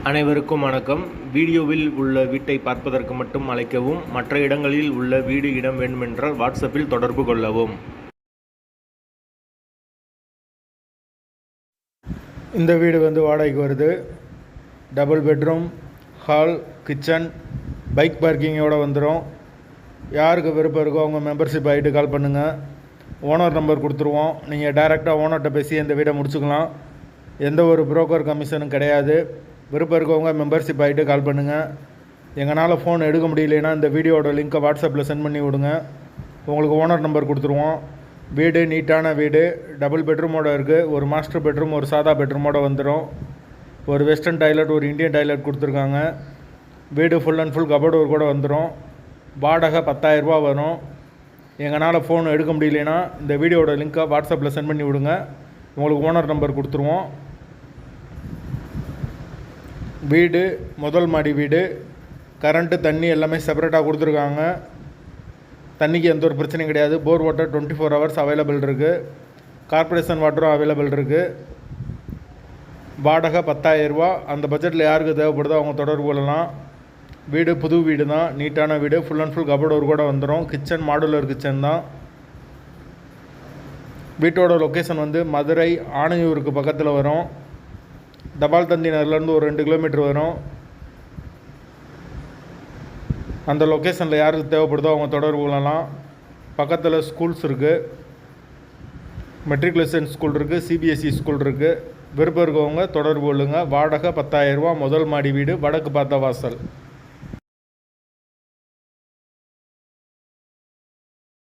அனைவருக்கும் வணக்கம். வீடியோவில் உள்ள வீட்டை பார்ப்பதற்கு மட்டும் அழைக்கவும். மற்ற இடங்களில் உள்ள வீடு இடம் வேண்டுமென்றால் வாட்ஸ்அப்பில் தொடர்பு கொள்ளவும். இந்த வீடு வாடகைக்கு வருது. Double bedroom, hall, kitchen, bike பார்க்கிங்கோடு வந்துடும். யாருக்கு விருப்பம் இருக்கோ அவங்க மெம்பர்ஷிப் ஆகிட்டு கால் பண்ணுங்கள். ஓனர் நம்பர் கொடுத்துருவோம். நீங்கள் டைரெக்டாக ஓனர்கிட்ட பேசி இந்த வீடை முடிச்சுக்கலாம். எந்த ஒரு புரோக்கர் கமிஷனும் கிடையாது. விருப்பம் இருக்கவங்க மெம்பர்ஷிப் ஆகிட்டு கால் பண்ணுங்கள். எங்களால் ஃபோன் எடுக்க முடியலைன்னா இந்த வீடியோட லிங்க்கை வாட்ஸ்அப்பில் சென்ட் பண்ணி விடுங்க. உங்களுக்கு ஓனர் நம்பர் கொடுத்துருவோம். வீடு நீட்டான வீடு, டபுள் பெட்ரூமோடு இருக்குது. ஒரு மாஸ்டர் பெட்ரூம், ஒரு சாதா பெட்ரூமோடு வந்துடும். ஒரு வெஸ்டர்ன் டாய்லெட், ஒரு இந்தியன் டாய்லெட் கொடுத்துருக்காங்க. வீடு ஃபுல் அண்ட் ஃபுல் கபோர்டு கூட வந்துடும். வாடகை 10,000 ரூபா வரும். எங்களால் ஃபோன் எடுக்க முடியலைன்னா இந்த வீடியோட லிங்க்கை வாட்ஸ்அப்பில் சென்ட் பண்ணி விடுங்க. உங்களுக்கு ஓனர் நம்பர் கொடுத்துருவோம். வீடு முதல் மாடி வீடு. கரண்ட்டு, தண்ணி எல்லாமே செப்பரேட்டாக கொடுத்துருக்காங்க. தண்ணிக்கு எந்த ஒரு பிரச்சனையும் கிடையாது. போர் வாட்டர் 24 ஹவர்ஸ் அவைலபிள் இருக்குது. கார்ப்பரேஷன் வாட்டரும் அவைலபிள் இருக்குது. வாடகை 10,000 ரூபா. அந்த பட்ஜெட்டில் யாருக்கு தேவைப்படுதோ அவங்க தொடர்பு கொள்ளலாம். வீடு புது வீடு தான், நீட்டான வீடு. ஃபுல் அண்ட் ஃபுல் கபோர்டு கூட வந்துடும். கிச்சன் மாடுலர் கிச்சன் தான். வீட்டோட லொக்கேஷன் மதுரை ஆணையூருக்கு பக்கத்தில் வரும். தபால் தந்தி நகர்லேருந்து ஒரு 2 கிலோமீட்டர் வரும். அந்த லொக்கேஷனில் யாருக்கு தேவைப்படுதோ அவங்க தொடர்பு கொள்ளலாம். பக்கத்தில் ஸ்கூல்ஸ் இருக்குது. மெட்ரிகுலேஷன் ஸ்கூல் இருக்குது, சிபிஎஸ்சி ஸ்கூல் இருக்குது. விருப்பம் இருக்கவங்க தொடர்பு கொள்ளுங்கள். வாடகை 10,000 ரூபா. முதல் மாடி வீடு, வடக்கு பார்த்த வாசல்.